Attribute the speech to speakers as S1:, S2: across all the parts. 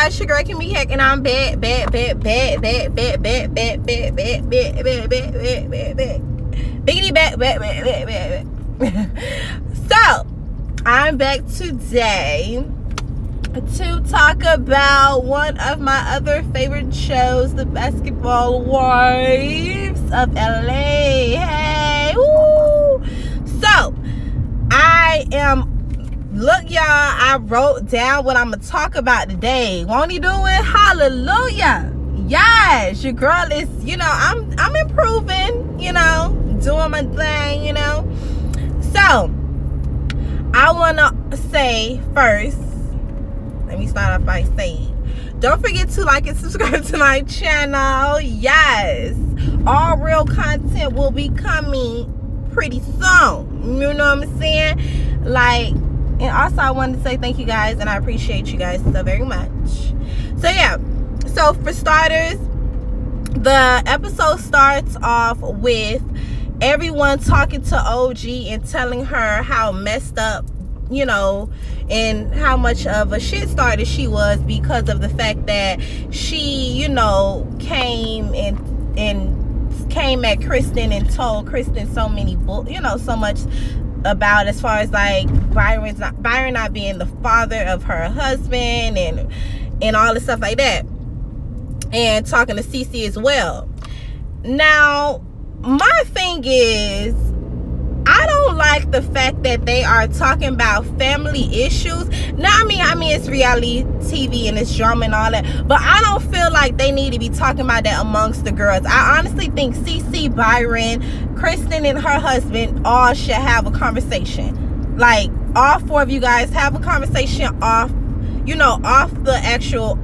S1: guys, your girl Kimmy Krack and I'm back. Biggity back. So, I'm back today to talk about one of my other favorite shows, The Basketball Wives of LA. Hey, woo! So, look, y'all, I wrote down what I'm gonna talk about today. Won't he do it? Hallelujah. Yes, your girl is, I'm improving, doing my thing, So, I wanna say first, let me start off by saying, don't forget to like and subscribe to my channel. Yes, all real content will be coming pretty soon. You know what I'm saying? And also I wanted to say thank you guys, and I appreciate you guys so very much. So yeah, so for starters, the episode starts off with everyone talking to OG and telling her how messed up, and how much of a shit starter she was because of the fact that she, came at Kristen and told Kristen so many so much about, as far as Byron not being the father of her husband and all this stuff like that, and talking to Cece as well. Now, my thing is, I don't like the fact that they are talking about family issues. Now, I mean, it's reality TV and it's drama and all that, but I don't feel like they need to be talking about that amongst the girls. I honestly think Cece, Byron, Kristen, and her husband all should have a conversation. All four of you guys have a conversation off the actual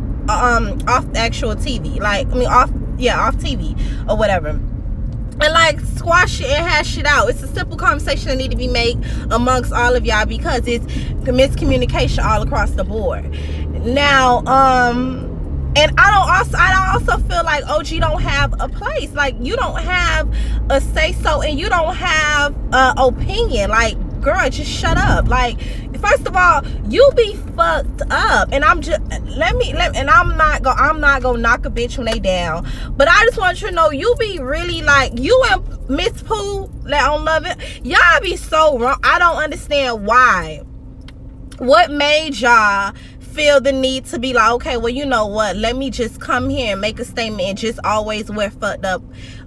S1: TV. Off TV or whatever. And squash it and hash it out. It's a simple conversation that need to be made amongst all of y'all, because it's miscommunication all across the board. Now, and I also feel like OG don't have a place. You don't have a say so, and you don't have an opinion. Girl, just shut up. First of all, you be fucked up, and I'm not gonna knock a bitch when they down, but I just want you to know, you be really you and Miss Pooh that don't love it, y'all be so wrong. I don't understand why. What made y'all feel the need to be okay, well, you know what, let me just come here and make a statement and just always wear fucked up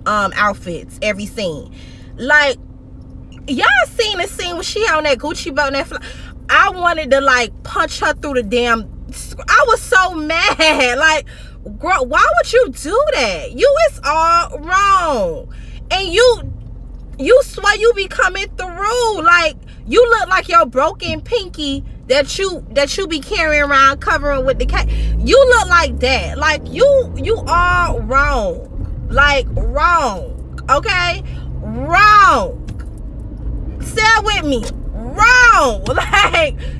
S1: outfits every scene? Y'all seen the scene when she on that Gucci belt and that I wanted to punch her through the damn. I was so mad. Girl, why would you do that? You is all wrong, and you swear you be coming through. You look like your broken pinky that you be carrying around covering with the cat. You look like that. You all wrong. Wrong. Okay, wrong. Say it with me. Wrong.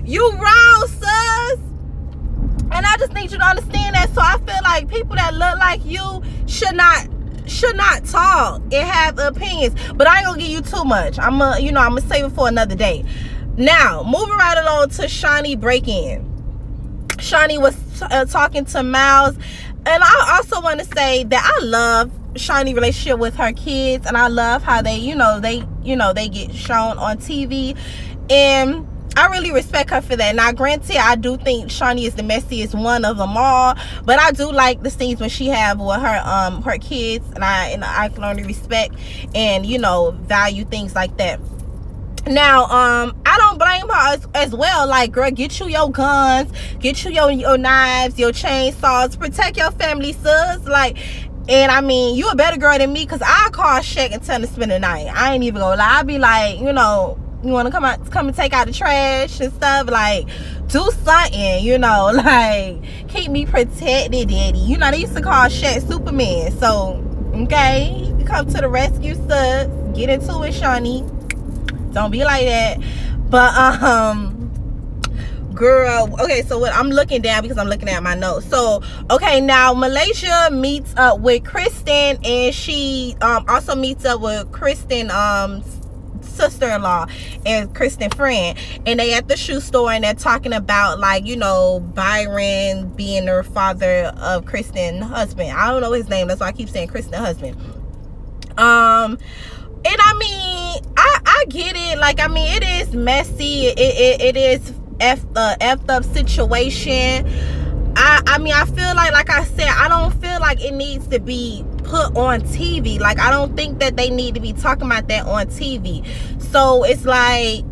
S1: You wrong, sus. And I just need you to understand that. So I feel like people that look like you should not talk and have opinions. But I ain't gonna give you too much. I'm gonna save it for another day. Now, moving right along to Shawnee break-in. Shawnee was talking to Miles, and I also want to say that I love Shawnee relationship with her kids, and I love how they get shown on TV, and I really respect her for that. Now, granted, I do think Shawnee is the messiest one of them all, but I do like the scenes when she have with her kids, and I can only respect and value things like that. Now, I don't blame her as well. Girl, get you your guns, get you your knives, your chainsaws, protect your family, sis. And I mean, you a better girl than me, because I call Shaq and tell him to spend the night. I ain't even gonna lie. I be you want to come and take out the trash and stuff, do something, keep me protected, daddy. They used to call Shaq Superman. So, okay, you come to the rescue, sis. Get into it, Shawnee. Don't be like that. But girl, okay, so what I'm looking down, because I'm looking at my notes. So, okay, now Malaysia meets up with Kristen, and she also meets up with Kristen sister-in-law and Kristen friend, and they at the shoe store, and they're talking about, like, you know, Byron being the father of Kristen's husband. I don't know his name, that's why I keep saying Kristen's husband. And I mean, I get it. Like, I mean, it is messy. It is effed up situation. I mean, I feel like I said, I don't feel like it needs to be put on TV. Like, I don't think that they need to be talking about that on TV. So it's like,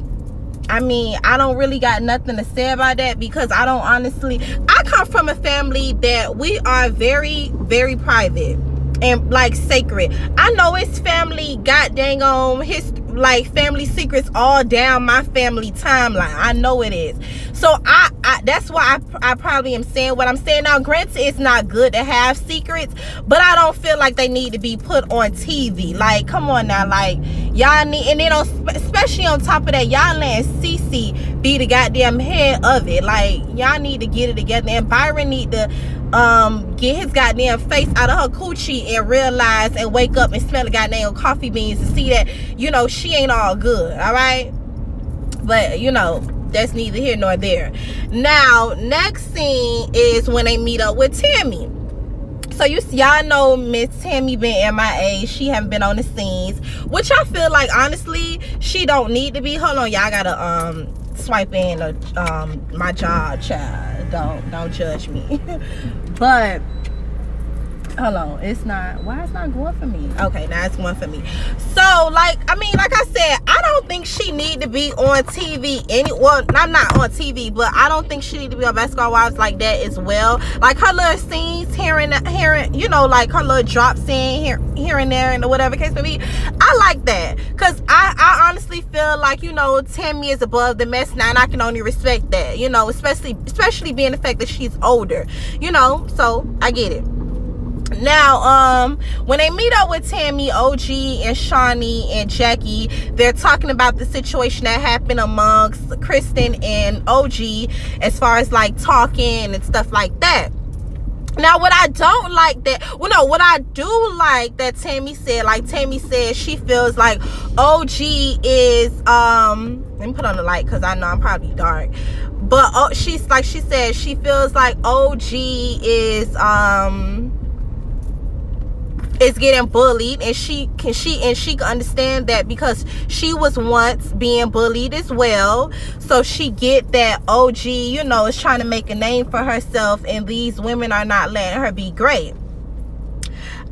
S1: I mean, I don't really got nothing to say about that, because I don't honestly, I come from a family that we are very, very private and like sacred. I know it's family god dang on his, like, family secrets all down my family timeline. I know it is. So I that's why I probably am saying what I'm saying now. Granted, it's not good to have secrets, but I don't feel like they need to be put on TV. Like, come on now, like, y'all need, and then especially on top of that, y'all letting Cece be the goddamn head of it. Like, y'all need to get it together, and Byron need to get his goddamn face out of her coochie and realize and wake up and smell the goddamn coffee beans and see that, you know, she ain't all good. All right, but you know, that's neither here nor there. Now, next scene is when they meet up with Timmy. So y'all know Miss Timmy been MIA. She haven't been on the scenes, which I feel like, honestly, she don't need to be. Hold on, y'all gotta swipe in my jaw, child. Don't judge me. But hold on, it's not, why it's not going for me? Okay, now it's going for me. So, like, I mean, like I said, I don't think she need to be on TV well, I'm not on TV, but I don't think she need to be on Basketball Wives like that as well. Like, her little scenes here and, you know, like her little drops in here and there, and whatever case may be, I like that, because I honestly feel like, you know, Tammy is above the mess now, and I can only respect that, you know, especially being the fact that she's older, you know, so I get it. Now, when they meet up with Tammy, OG and Shawnee and Jackie, they're talking about the situation that happened amongst Kristen and OG as far as, like, talking and stuff like that. Now, what I don't like that, well, no, what I do like that Tammy said, like, Tammy said she feels like OG is, let me put on the light because I know I'm probably dark, but she said she feels like OG is getting bullied, and she can understand that because she was once being bullied as well. So she get that OG, you know, is trying to make a name for herself, and these women are not letting her be great.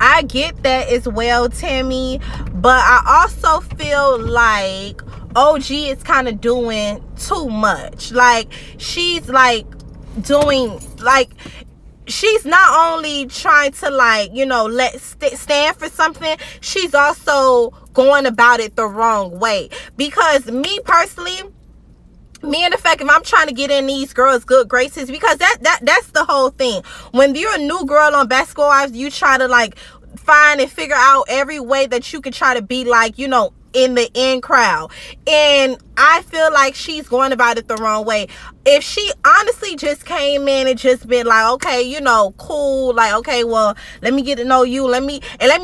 S1: I get that as well, Tammy, but I also feel like OG is kind of doing too much. Like, she's like doing, like, she's not only trying to, like, you know, stand for something, she's also going about it the wrong way. Because me personally, me and the fact, if I'm trying to get in these girls' good graces, because that's the whole thing. When you're a new girl on Basketball Wives, you try to, like, find and figure out every way that you can try to be, like, you know, in the in crowd. And I feel like she's going about it the wrong way. If she honestly just came in and just been like, okay, you know, cool, like, okay, well, let me get to know you, let me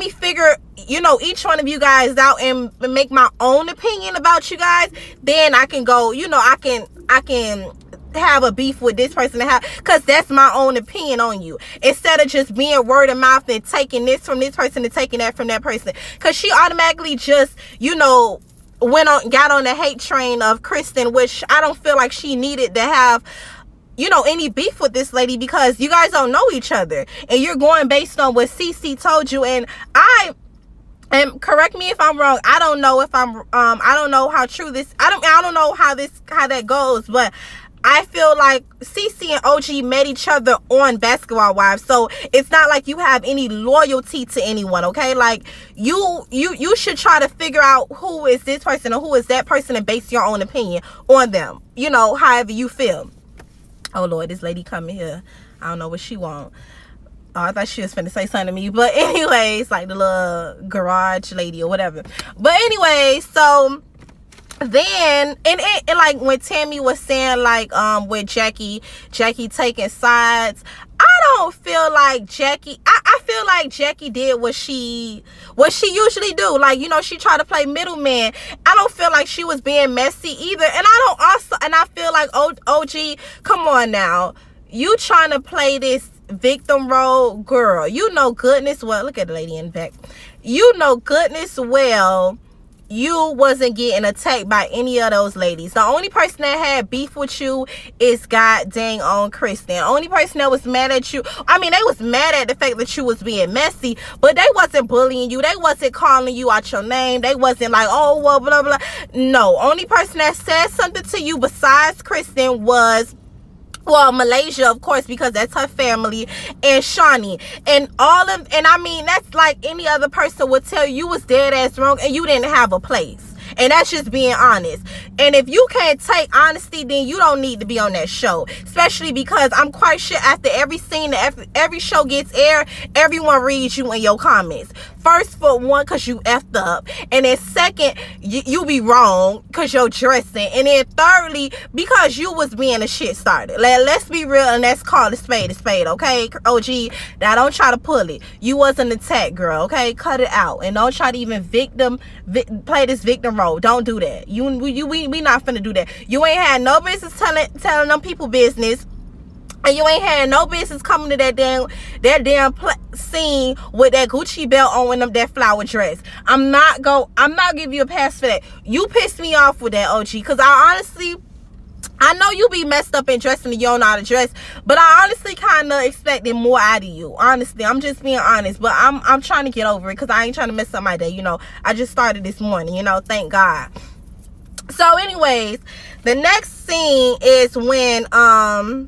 S1: figure, you know, each one of you guys out and make my own opinion about you guys, then I can go, you know, I can have a beef with this person to have, because that's my own opinion on you, instead of just being word of mouth and taking this from this person and taking that from that person. Because she automatically just, you know, got on the hate train of Kristen, which I don't feel like she needed to have, you know, any beef with this lady, because you guys don't know each other and you're going based on what CC told you. And and correct me if I'm wrong, I don't know if I don't know how true this, I don't know how that goes, but I feel like CC and OG met each other on Basketball Wives, so it's not like you have any loyalty to anyone, okay? Like, you should try to figure out who is this person or who is that person and base your own opinion on them, you know, however you feel. Oh Lord, this lady coming here, I don't know what she want. Oh, I thought she was finna say something to me, but anyways, like the little garage lady or whatever. But anyway, so then and like when Tammy was saying like with Jackie taking sides, I don't feel like Jackie, I feel like Jackie did what she usually do. Like, you know, she tried to play middleman. I don't feel like she was being messy either. And I feel like OG, come on now, you trying to play this victim role, girl, you know goodness well, look at the lady in the back, you know goodness well you wasn't getting attacked by any of those ladies. The only person that had beef with you is god dang on Kristen. The only person that was mad at you, I mean, they was mad at the fact that you was being messy, but they wasn't bullying you. They wasn't calling you out your name. They wasn't like, oh, well, blah, blah. No, only person that said something to you besides Kristen was, well, Malaysia, of course, because that's her family, and Shawnee, and I mean, that's like any other person would tell you was dead ass wrong and you didn't have a place. And that's just being honest. And if you can't take honesty, then you don't need to be on that show. Especially because I'm quite sure after every scene, every show gets aired, everyone reads you in your comments. First, for one, because you effed up. And then second, you be wrong because you're dressing. And then thirdly, because you was being a shit starter. Let's be real and let's call a spade, okay? OG, now don't try to pull it. You wasn't attacked, girl, okay? Cut it out. And don't try to even play this victim role. Don't do that. We not finna do that. You ain't had no business telling them people business. And you ain't had no business coming to that damn scene with that Gucci belt on and that flower dress. I'm not giving you a pass for that. You pissed me off with that, OG, because I know you be messed up and dressing and you don't know how to dress, but I honestly kind of expected more out of you. Honestly, I'm just being honest, but I'm trying to get over it because I ain't trying to mess up my day. You know, I just started this morning, you know, thank God. So anyways, the next scene is when, oh,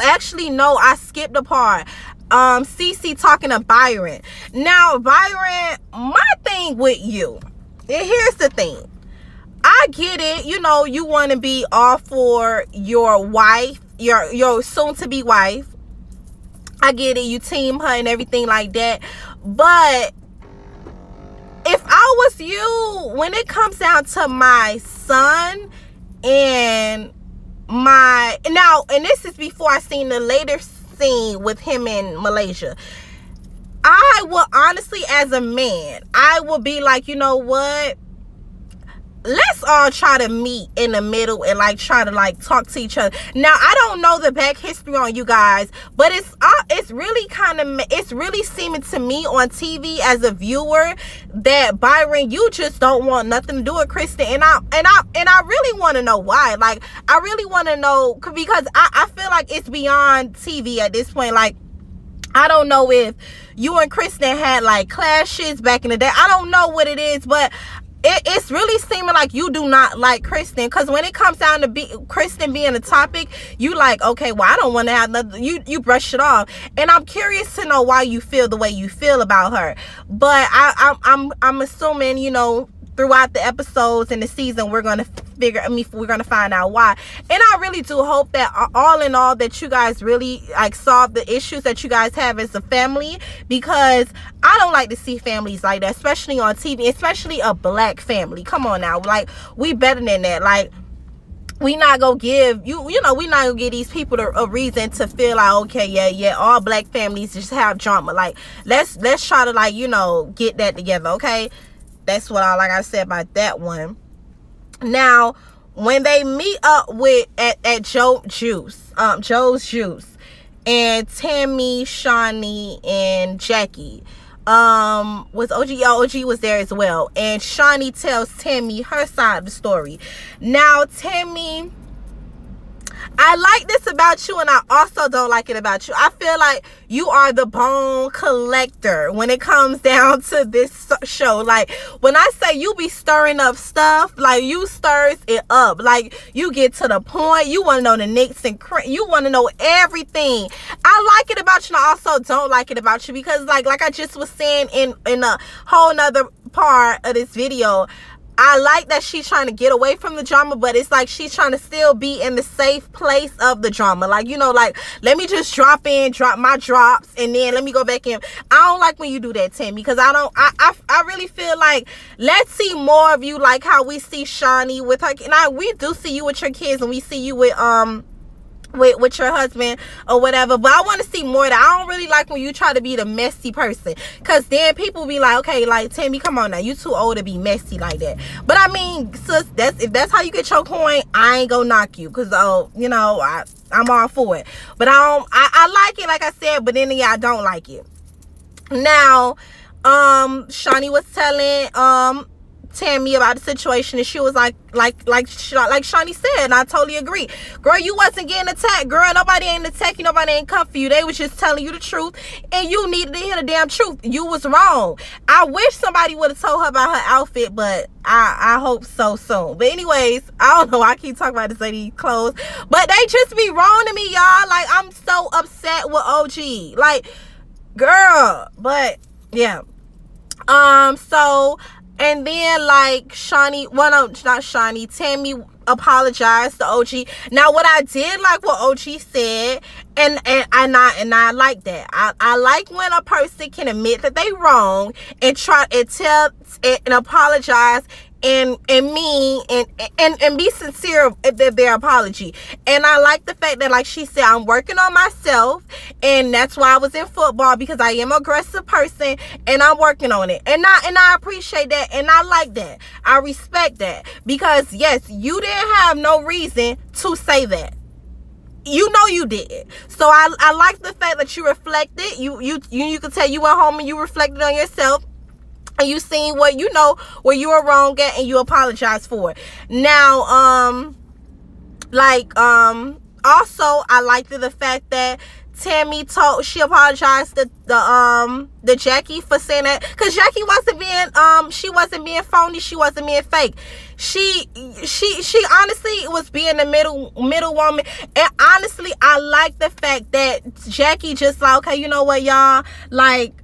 S1: actually, no, I skipped a part. Cece talking to Byron. Now, Byron, my thing with you, and here's the thing. I get it, you know, you want to be all for your wife, your soon-to-be wife. I get it, you team her and everything like that. But if I was you, when it comes down to my son and and this is before I seen the later scene with him in Malaysia, I will honestly, as a man, I will be like, you know what? Let's all try to meet in the middle and like try to like talk to each other. Now, I don't know the back history on you guys, but it's really seeming to me on TV as a viewer that Byron, you just don't want nothing to do with Kristen, and I really want to know why. Like, I really want to know, because I feel like it's beyond TV at this point. Like, I don't know if you and Kristen had like clashes back in the day. I don't know what it is, but it's really seeming like you do not like Kristen, because when it comes down to Kristen being a topic, you like, okay, well, I don't want to have nothing. You brush it off, and I'm curious to know why you feel the way you feel about her. But I'm assuming, you know, throughout the episodes in the season, we're gonna find out why. And I really do hope that all in all that you guys really like solve the issues that you guys have as a family, because I don't like to see families like that, especially on TV, especially a black family. Come on now, like, we better than that. Like, we not gonna give we not gonna give these people a reason to feel like, okay, yeah, all black families just have drama. Like, let's try to, like, you know, get that together, okay? That's what I said about that one. Now, when they meet up at Joe's Juice, and Tammy, Shawnee, and Jackie, was OG was there as well, and Shawnee tells Tammy her side of the story. Now, Tammy, I like this about you, and I also don't like it about you. I feel like you are the bone collector when it comes down to this show. Like, when I say you be stirring up stuff, like, you stirs it up. Like, you get to the point. You want to know the nicks and you want to know everything. I like it about you, and I also don't like it about you, because like I just was saying in a whole nother part of this video, I like that she's trying to get away from the drama, but it's like she's trying to still be in the safe place of the drama. Like, you know, like, let me just drop my drops, and then let me go back in. I don't like when you do that, Tim, because I really really feel like, let's see more of you, like how we see Shawnee with her. Now, we do see you with your kids, and we see you with your husband or whatever, but I want to see more of that. I don't really like when you try to be the messy person, because then people be like, okay, like, Timmy, come on now, you too old to be messy like that. But I mean, sis, if that's how you get your coin, I ain't gonna knock you, because you know, I'm all for it. But I like it, like I said, but then I don't like it. Now Shawnee was telling Tammy about the situation, and she was like Shawnee said, and I totally agree. Girl, you wasn't getting attacked. Girl, nobody ain't attacking, nobody ain't come for you. They was just telling you the truth, and you needed to hear the damn truth. You was wrong. I wish somebody would have told her about her outfit, but I hope so soon. But anyways, I don't know, I keep talking about this lady clothes, but they just be wrong to me, y'all. Like, I'm so upset with OG. Like, girl, but yeah. So, and then, like, Tammy apologized to OG. Now, what I did like what OG said, and I like that. I like when a person can admit that they wrong and try and tell and apologize and mean and be sincere of their apology. And I like the fact that, like she said, I'm working on myself, and that's why I was in football, because I am an aggressive person and I'm working on it. And I appreciate that, and I like that. I respect that, because yes, you didn't have no reason to say that. You know you did. So I like the fact that you reflected. You could tell you went home and you reflected on yourself, and you seen what you know where you were wrong at, and you apologize for it. Now, also I liked the fact that Tammy she apologized to the Jackie for saying that, because Jackie wasn't being she wasn't being phony, she wasn't being fake. She honestly was being the middle woman. And honestly, I like the fact that Jackie just like, okay, you know what, y'all, like,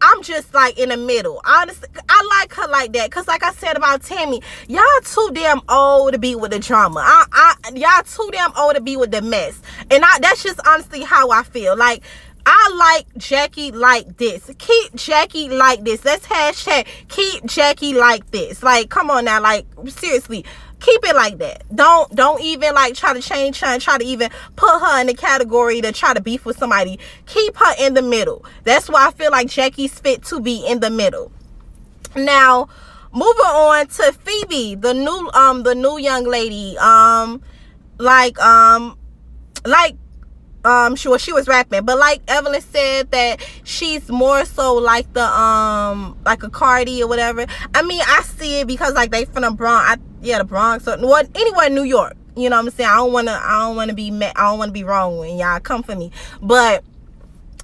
S1: I'm just like in the middle. Honestly, I like her like that, because like I said about Tammy, y'all too damn old to be with the drama. Y'all too damn old to be with the mess. And that's just honestly how I feel. Like, I like Jackie like this. Keep Jackie like this. Let's hashtag keep Jackie like this. Like, come on now, like, seriously, keep it like that. Don't even like try to change her and try to even put her in the category to try to beef with somebody. Keep her in the middle. That's why I feel like Jackie's fit to be in the middle. Now, moving on to Phoebe, the new young lady. She was rapping, but like Evelyn said, that she's more so like the like a Cardi or whatever. I mean, I see it because like they from the Bronx, the Bronx, or anywhere in New York. You know what I'm saying? I don't wanna be wrong when y'all come for me, but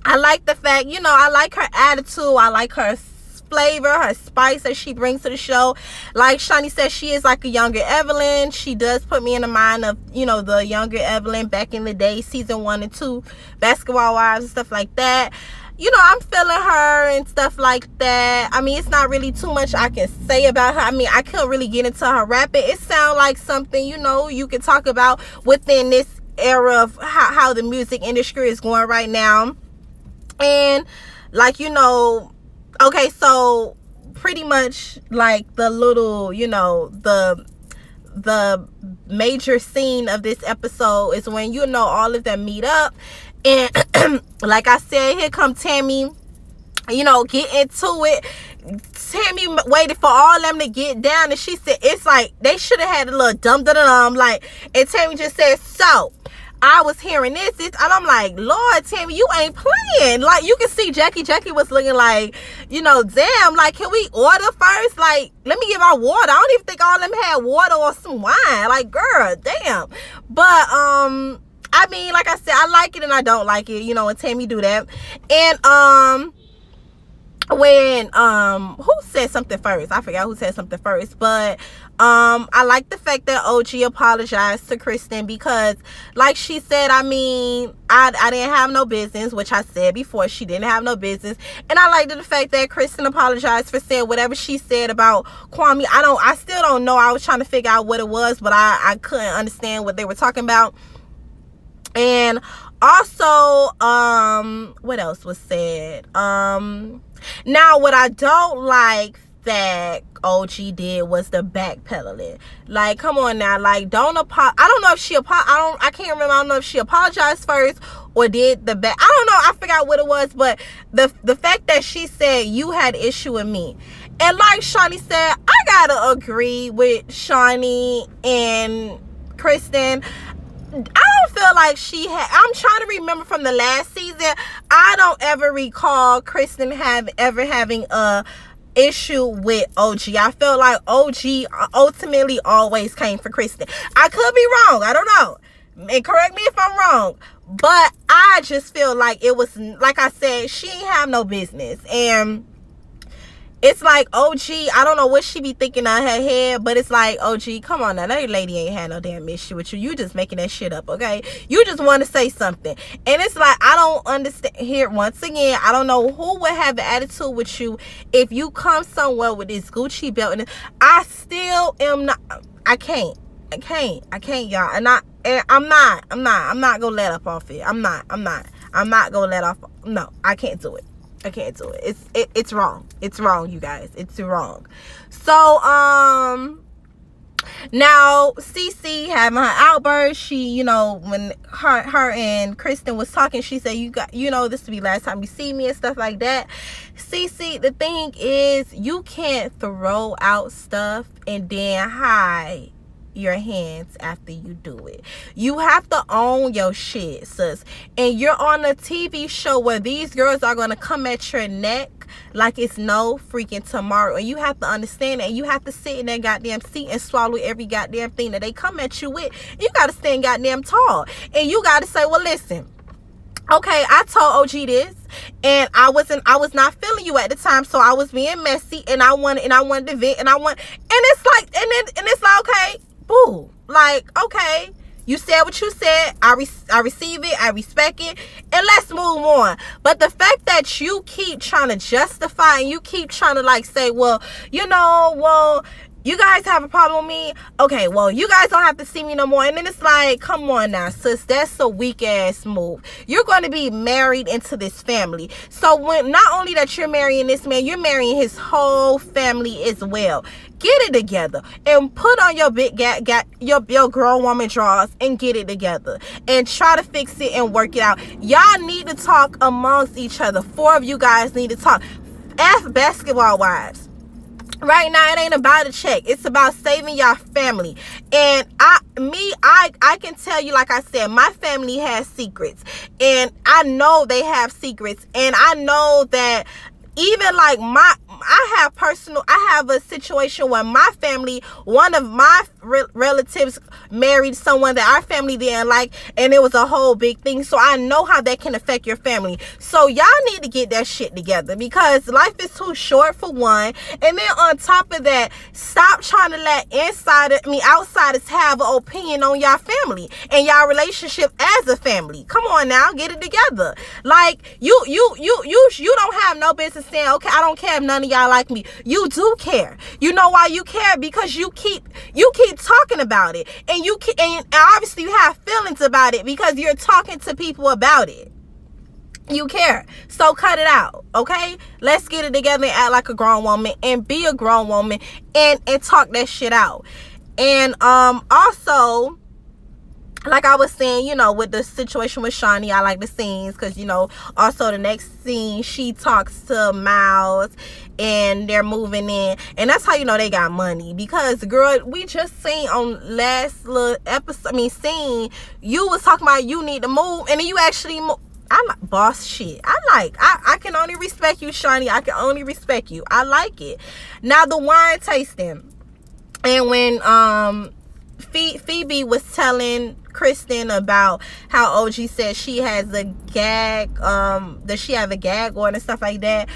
S1: I like the fact, you know, I like her attitude, I like her flavor, her spice that she brings to the show. Like Shawnee said, she is like a younger Evelyn. She does put me in the mind of, you know, the younger Evelyn back in the day, season 1 and 2, Basketball Wives and stuff like that. You know, I'm feeling her and stuff like that. I mean, it's not really too much I can say about her. I mean, I couldn't really get into her rapping. It sounds like something, you know, you could talk about within this era of how the music industry is going right now. And like, you know, okay, so pretty much like the little, you know, the major scene of this episode is when, you know, all of them meet up, and like I said, here come Tammy, you know, get into it. Tammy waited for all of them to get down, and she said, it's like they should have had a little dum like, and Tammy just said, so I was hearing this, and I'm like, Lord, Tammy, you ain't playing. Like, you can see Jackie was looking like, you know, damn, like, can we order first? Like, let me get my water. I don't even think all of them had water or some wine. Like, girl, damn. But I mean, like I said, I like it and I don't like it, you know, when Tammy do that. And when who said something first? I forgot who said something first, but I like the fact that OG apologized to Kristen, because like she said, I mean, I didn't have no business, which I said before, she didn't have no business. And I liked the fact that Kristen apologized for saying whatever she said about Kwame. I still don't know. I was trying to figure out what it was, but I couldn't understand what they were talking about. And also, what else was said? Now, what I don't like that OG did was the backpedaling. Like, come on now. Like, I don't know if she I can't remember. I don't know if she apologized first or did the back. I don't know. I forgot what it was. But the fact that she said you had issue with me. And like Shawnee said, I gotta agree with Shawnee and Kristen. I don't feel like I'm trying to remember from the last season. I don't ever recall Kristen having a issue with OG. I feel like OG ultimately always came for Kristen. I could be wrong. I don't know. And correct me if I'm wrong. But I just feel like it was, like I said, she ain't have no business. And it's like, OG, I don't know what she be thinking on her head, but it's like, OG, come on now. That lady ain't had no damn issue with you. You just making that shit up, okay? You just want to say something. And it's like, I don't understand. Here, once again, I don't know who would have an attitude with you if you come somewhere with this Gucci belt. And I still am not, I can't, y'all. And I'm not gonna let up off it. I'm not gonna let off. No, I can't do it. I can't do it. It's wrong. It's wrong, you guys. It's wrong. So, now Cece having her outburst, she, when her and Kristen was talking, she said, this will be last time you see me and stuff like that. Cece, the thing is, you can't throw out stuff and then hide your hands after you do it. You have to own your shit, sis. And you're on a TV show where these girls are going to come at your neck like it's no freaking tomorrow. And you have to understand that. You have to sit in that goddamn seat and swallow every goddamn thing that they come at you with. You got to stand goddamn tall. And you got to say, well, listen, okay, I told OG this, and I was not feeling you at the time, so I was being messy, and I wanted to vent, and it's like, and it's like, okay, boo, like, okay, you said what you said, I receive it, I respect it, and let's move on. But the fact that you keep trying to justify, and you keep trying to like say, well, you guys have a problem with me, okay, well, you guys don't have to see me no more. And then it's like, come on now, sis, that's a weak ass move. You're going to be married into this family. So when not only that you're marrying this man, you're marrying his whole family as well. Get it together and put on your big your grown woman drawers and get it together and try to fix it and work it out. Y'all need to talk amongst each other. 4 of you guys need to talk. F basketball wives. Right now, it ain't about a check. It's about saving your family. And I can tell you, like I said, my family has secrets. And I know they have secrets. And I know that even like I have a situation where my family, one of my relatives married someone that our family didn't like, and it was a whole big thing. So I know how that can affect your family. So y'all need to get that shit together, because life is too short for one. And then on top of that, stop trying to let outsiders have an opinion on y'all family and y'all relationship as a family. Come on now, get it together. Like you don't have no business saying, okay, I don't care if none of y'all like me. You do care. You know why you care? Because you keep talking about it, and obviously you have feelings about it because you're talking to people about it. You care. So cut it out, okay? Let's get it together and act like a grown woman and be a grown woman and talk that shit out. And also, like I was saying, with the situation with Shawnee, I like the scenes because, also the next scene, she talks to Miles and they're moving in. And that's how you know they got money. Because, girl, we just seen on last little scene, you was talking about you need to move, and then you actually move. I like boss shit. I can only respect you, Shawnee. I can only respect you. I like it. Now, the wine tasting. And when Phoebe was telling Kristen about how OG said she has a gag, does she have a gag order and stuff like that?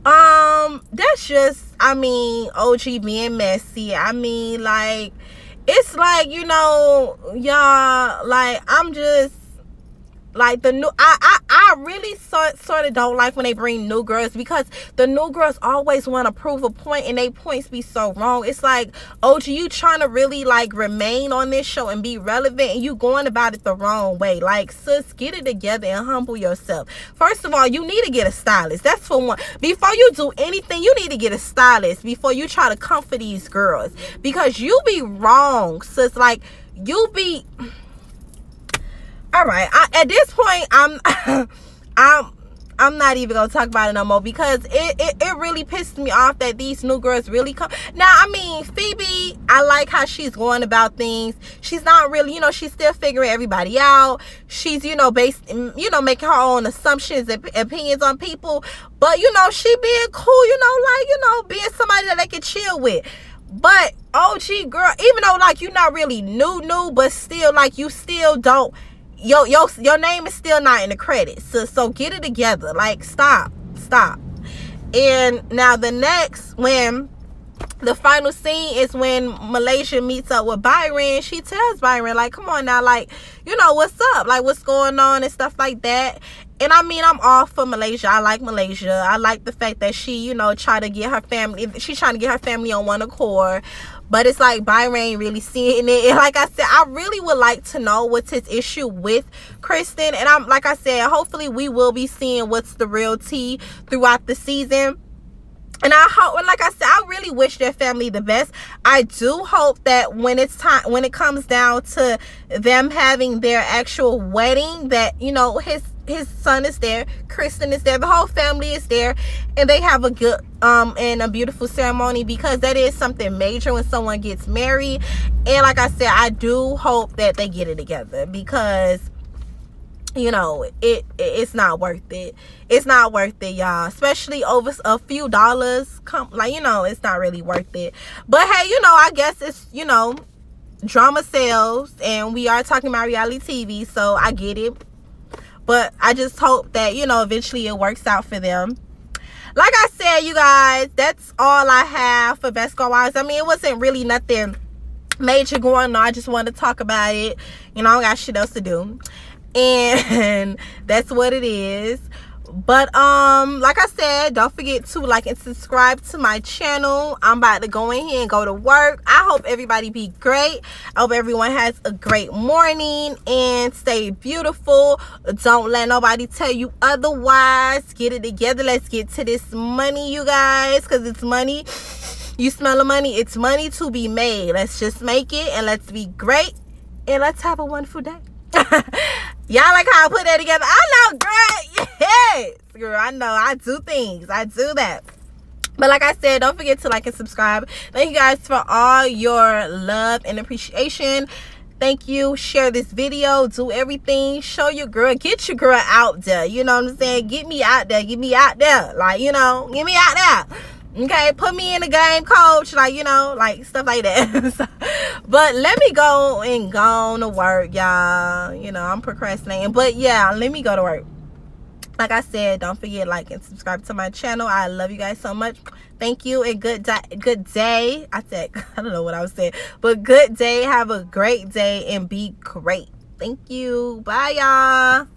S1: That's just, OG being messy. It's like, y'all, like, Like the new, I really sort of don't like when they bring new girls, because the new girls always want to prove a point and they points be so wrong. It's like, OG, you trying to really like remain on this show and be relevant, and you going about it the wrong way. Like, sis, get it together and humble yourself. First of all, you need to get a stylist. That's for one. Before you do anything, you need to get a stylist before you try to comfort these girls, because you be wrong, sis. Like, you be... All right, at this point, I'm not even gonna talk about it no more, because it really pissed me off that these new girls really come. Now, I mean, Phoebe, I like how she's going about things. She's not really, she's still figuring everybody out. She's, based, making her own assumptions and opinions on people. But, she being cool, being somebody that they can chill with. But, OG girl, even though, like, you're not really new, but still, like, you still don't, your name is still not in the credits. So get it together. Like, stop. And now when the final scene is when Malaysia meets up with Byron. She tells Byron, like, come on now, like, what's up, like, what's going on and stuff like that. And I mean, I'm all for Malaysia. I like Malaysia. I like the fact that she, try to get her family. She's trying to get her family on one accord. But it's like Byron ain't really seeing it. And like I said, I really would like to know what's his issue with Kristen. And like I said, hopefully we will be seeing what's the real tea throughout the season. And I hope, and like I said, I really wish their family the best. I do hope that when it comes down to them having their actual wedding, that, his son is there, Kristen is there, the whole family is there, and they have a good and a beautiful ceremony, because that is something major when someone gets married. And like I said, I do hope that they get it together, because it's not worth it. It's not worth it, y'all, especially over a few dollars. It's not really worth it. But hey, I guess it's, drama sells, and we are talking about reality TV, so I get it. But I just hope that, eventually it works out for them. Like I said, you guys, that's all I have for Best Girl Wise. I mean, it wasn't really nothing major going on. I just wanted to talk about it. I got shit else to do. And that's what it is. But like I said, don't forget to like and subscribe to my channel. I'm about to go in here and go to work. I hope everybody be great. I hope everyone has a great morning, and stay beautiful. Don't let nobody tell you otherwise. Get it together. Let's get to this money, you guys, because it's money. You smell the money. It's money to be made. Let's just make it, and let's be great, and let's have a wonderful day. Y'all like how I put that together? I know, girl. Yes, girl, I know. I do things. I do that. But like I said, don't forget to like and subscribe. Thank you guys for all your love and appreciation. Thank you. Share this video. Do everything. Show your girl. Get your girl out there. You know what I'm saying? Get me out there. Get me out there. Like, get me out there. Okay, put me in the game, coach. Like, like stuff like that. But let me go to work, y'all. I'm procrastinating. But yeah, let me go to work. Like I said, don't forget like and subscribe to my channel. I love you guys so much. Thank you, and good day. I said, I don't know what I was saying, but good day. Have a great day and be great. Thank you. Bye, y'all.